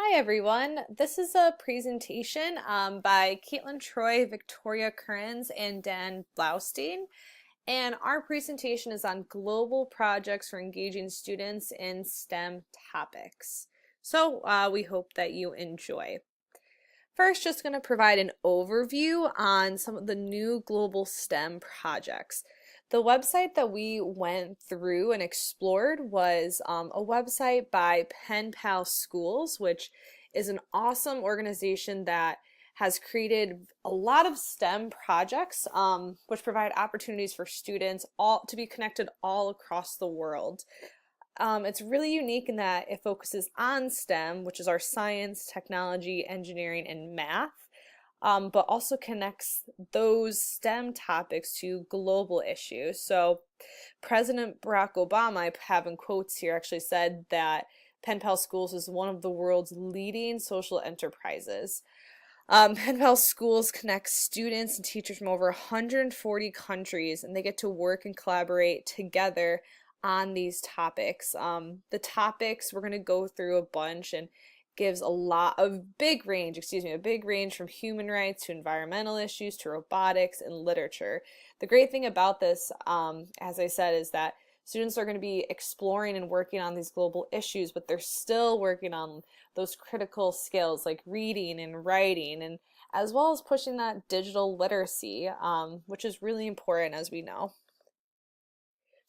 Hi everyone. This is a presentation by Caitlin Troy, Victoria Kearns, and Dan Blaustein. And our presentation is on global projects for engaging students in STEM topics. So we hope that you enjoy. First, just going to provide an overview on some of the new global STEM projects. The website that we went through and explored was a website by Pen Pal Schools, which is an awesome organization that has created a lot of STEM projects, which provide opportunities for students all to be connected all across the world. It's really unique in that it focuses on STEM, which is our science, technology, engineering, and math, but also connects those STEM topics to global issues. So President Barack Obama, I have in quotes here, actually said that Pen Pal Schools is one of the world's leading social enterprises. Pen Pal Schools connects students and teachers from over 140 countries, and they get to work and collaborate together on these topics. The topics we're going to go through a bunch and gives a big range from human rights to environmental issues to robotics and literature. The great thing about this, as I said, is that students are going to be exploring and working on these global issues, but they're still working on those critical skills like reading and writing, and as well as pushing that digital literacy, which is really important, as we know.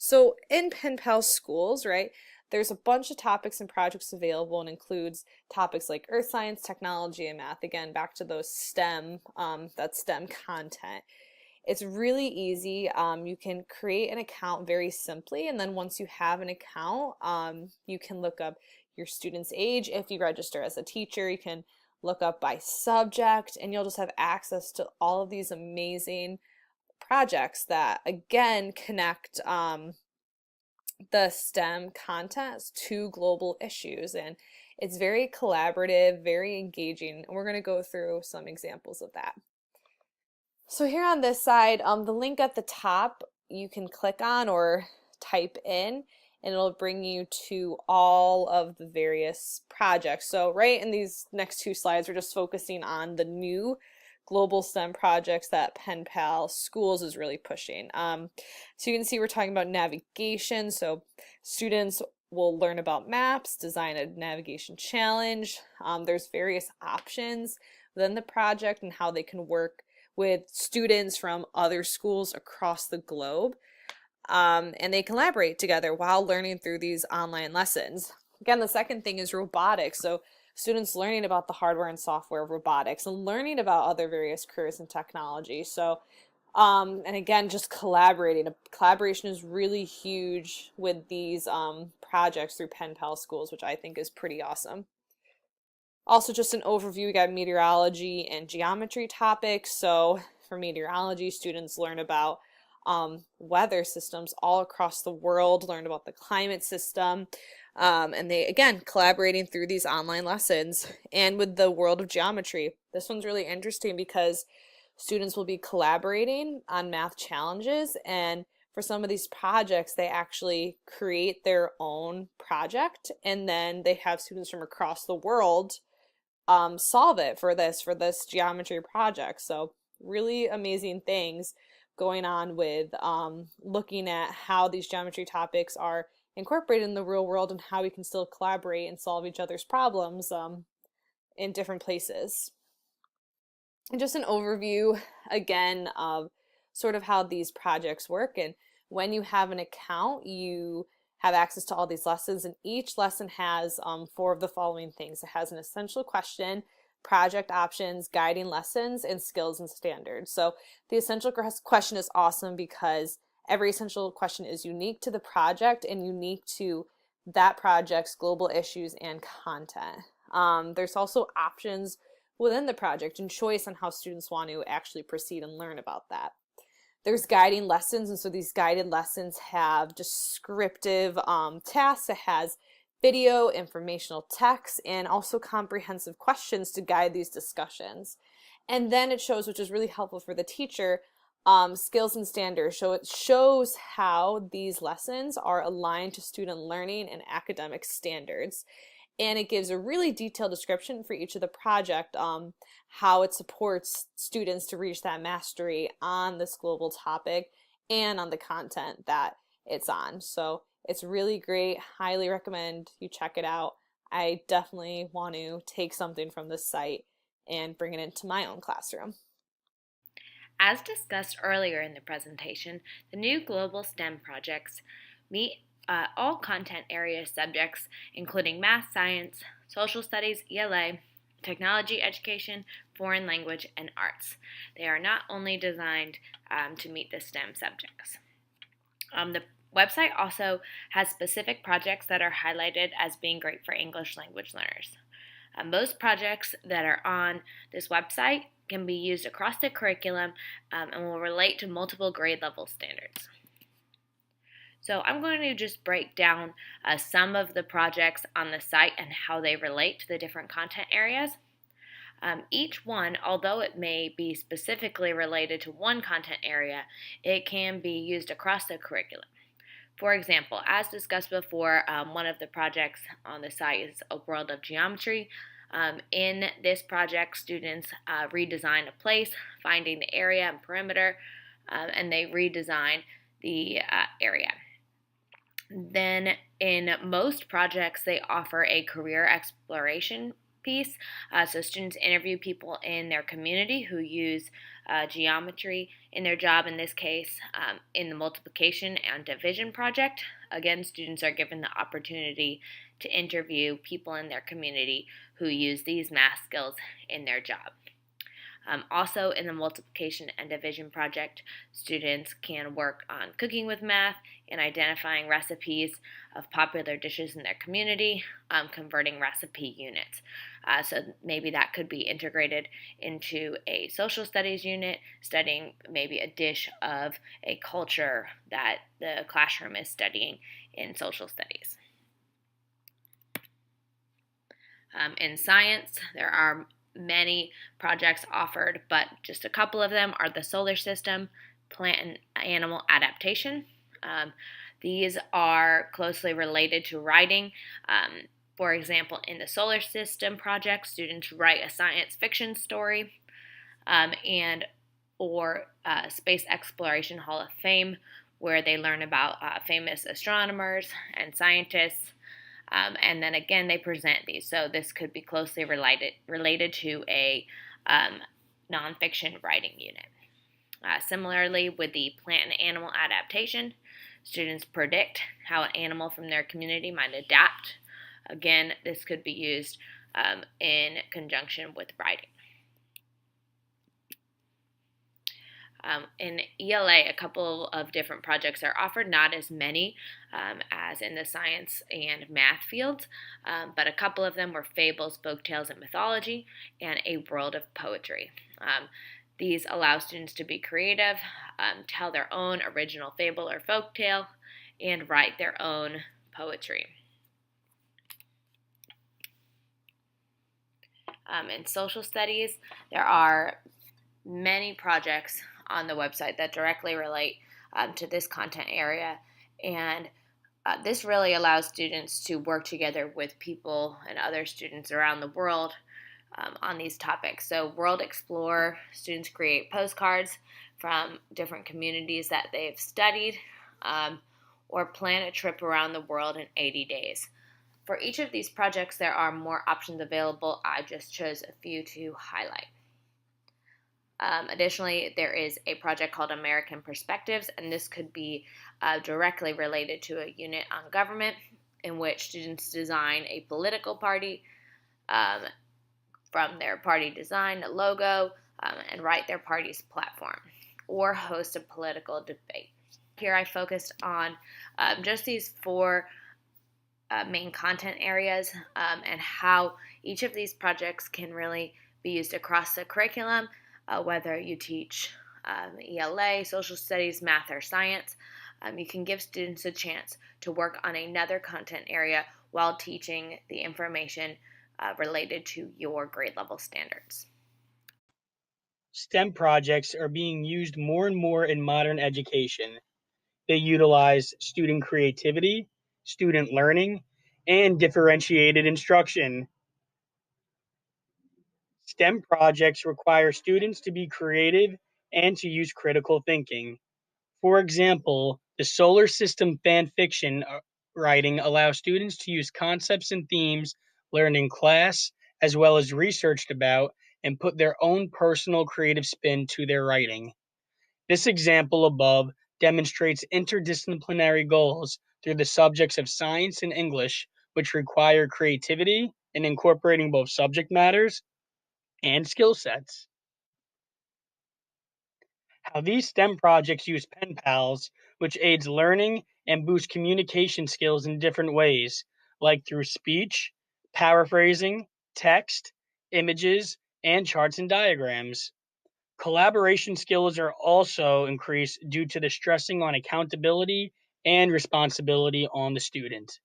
So in Pen Pal Schools, right, there's a bunch of topics and projects available and includes topics like earth science, technology, and math. Again, back to those STEM, that STEM content. It's really easy. You can create an account very simply, and then once you have an account, you can look up your student's age. If you register as a teacher, you can look up by subject, and you'll just have access to all of these amazing projects that again connect the STEM content to global issues, and it's very collaborative, very engaging, and we're going to go through some examples of that. So here on this side, the link at the top you can click on or type in, and it'll bring you to all of the various projects. So right in these next two slides, we're just focusing on the new global STEM projects that Pen Pal Schools is really pushing. So you can see we're talking about navigation. So students will learn about maps, design a navigation challenge. There's various options within the project and how they can work with students from other schools across the globe. And they collaborate together while learning through these online lessons. Again, the second thing is robotics. So students learning about the hardware and software of robotics and learning about other various careers in technology. So, and again, just collaborating. Collaboration is really huge with these projects through Pen Pal Schools, which I think is pretty awesome. Also, just an overview, we got meteorology and geometry topics. So for meteorology, students learn about weather systems all across the world, learn about the climate system, and they, again, collaborating through these online lessons. And with the world of geometry, this one's really interesting because students will be collaborating on math challenges, and for some of these projects, they actually create their own project, and then they have students from across the world solve it for this geometry project. So really amazing things going on with looking at how these geometry topics are incorporated in the real world and how we can still collaborate and solve each other's problems in different places. And just an overview again of sort of how these projects work. And when you have an account, you have access to all these lessons, and each lesson has four of the following things. It has an essential question, project options, guiding lessons, and skills and standards. So the essential question is awesome because every essential question is unique to the project and unique to that project's global issues and content. There's also options within the project and choice on how students want to actually proceed and learn about that. There's guiding lessons, and so these guided lessons have descriptive tasks. It has video, informational text, and also comprehensive questions to guide these discussions. And then it shows, which is really helpful for the teacher, skills and standards. So it shows how these lessons are aligned to student learning and academic standards. and it gives a really detailed description for each of the project, how it supports students to reach that mastery on this global topic and on the content that it's on. So it's really great. Highly recommend you check it out. I definitely want to take something from this site and bring it into my own classroom. As discussed earlier in the presentation, the new Global STEM projects meet all content area subjects, including math, science, social studies, ELA, technology education, foreign language, and arts. They are not only designed to meet the STEM subjects. The website also has specific projects that are highlighted as being great for English language learners. Most projects that are on this website can be used across the curriculum and will relate to multiple grade level standards. So I'm going to just break down some of the projects on the site and how they relate to the different content areas. Each one, although it may be specifically related to one content area, it can be used across the curriculum. For example, as discussed before, one of the projects on the site is A World of Geometry. In this project, students redesign a place, finding the area and perimeter, and they redesign the area. Then in most projects, they offer a career exploration piece. So students interview people in their community who use geometry in their job. In this case, in the multiplication and division project, again, students are given the opportunity to interview people in their community who use these math skills in their job. Also, in the multiplication and division project, students can work on cooking with math and identifying recipes of popular dishes in their community, converting recipe units. So maybe that could be integrated into a social studies unit, studying maybe a dish of a culture that the classroom is studying in social studies. In science, there are many projects offered, but just a couple of them are the solar system, plant and animal adaptation. These are closely related to writing. For example, in the solar system project, students write a science fiction story, or Space Exploration Hall of Fame, where they learn about famous astronomers and scientists. And then again, they present these. So this could be closely related to a nonfiction writing unit. Similarly, with the plant and animal adaptation, students predict how an animal from their community might adapt. Again, this could be used in conjunction with writing. In ELA, a couple of different projects are offered, not as many as in the science and math fields, but a couple of them were fables, folktales, and mythology, and a world of poetry. These allow students to be creative, tell their own original fable or folktale, and write their own poetry. In social studies, there are many projects on the website that directly relate to this content area, and this really allows students to work together with people and other students around the world on these topics. So World Explorer, students create postcards from different communities that they've studied, or plan a trip around the world in 80 days. For each of these projects, there are more options available. I just chose a few to highlight. Additionally, there is a project called American Perspectives, and this could be directly related to a unit on government, in which students design a political party from their party design, the logo, and write their party's platform, or host a political debate. Here I focused on just these four main content areas and how each of these projects can really be used across the curriculum, whether you teach ELA, social studies, math, or science. You can give students a chance to work on another content area while teaching the information related to your grade level standards. STEM projects are being used more and more in modern education. They utilize student creativity, student learning, and differentiated instruction. STEM projects require students to be creative and to use critical thinking. For example, the solar system fan fiction writing allows students to use concepts and themes learned in class as well as researched about and put their own personal creative spin to their writing. This example above demonstrates interdisciplinary goals through the subjects of science and English, which require creativity in incorporating both subject matters and skill sets. How these STEM projects use pen pals, which aids learning and boosts communication skills in different ways, like through speech, paraphrasing, text, images, and charts and diagrams. Collaboration skills are also increased due to the stressing on accountability and responsibility on the student.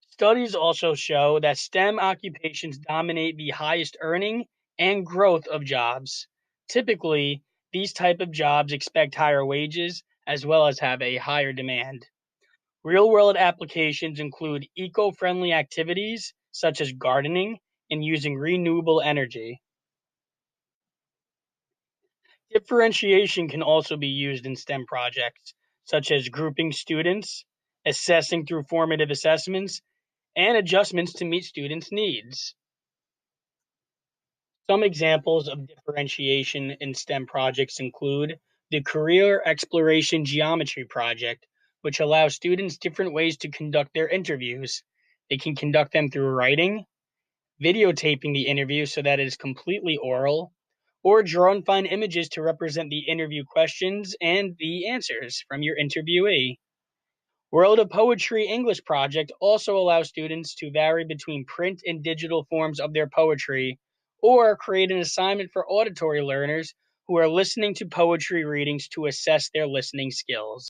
Studies also show that STEM occupations dominate the highest earning and growth of jobs. Typically, these type of jobs expect higher wages as well as have a higher demand. Real-world applications include eco-friendly activities such as gardening and using renewable energy. Differentiation can also be used in STEM projects, such as grouping students, assessing through formative assessments, and adjustments to meet students' needs. Some examples of differentiation in STEM projects include the Career Exploration Geometry Project, which allows students different ways to conduct their interviews. They can conduct them through writing, videotaping the interview so that it is completely oral, or draw and find images to represent the interview questions and the answers from your interviewee. World of Poetry English project also allows students to vary between print and digital forms of their poetry, or create an assignment for auditory learners who are listening to poetry readings to assess their listening skills.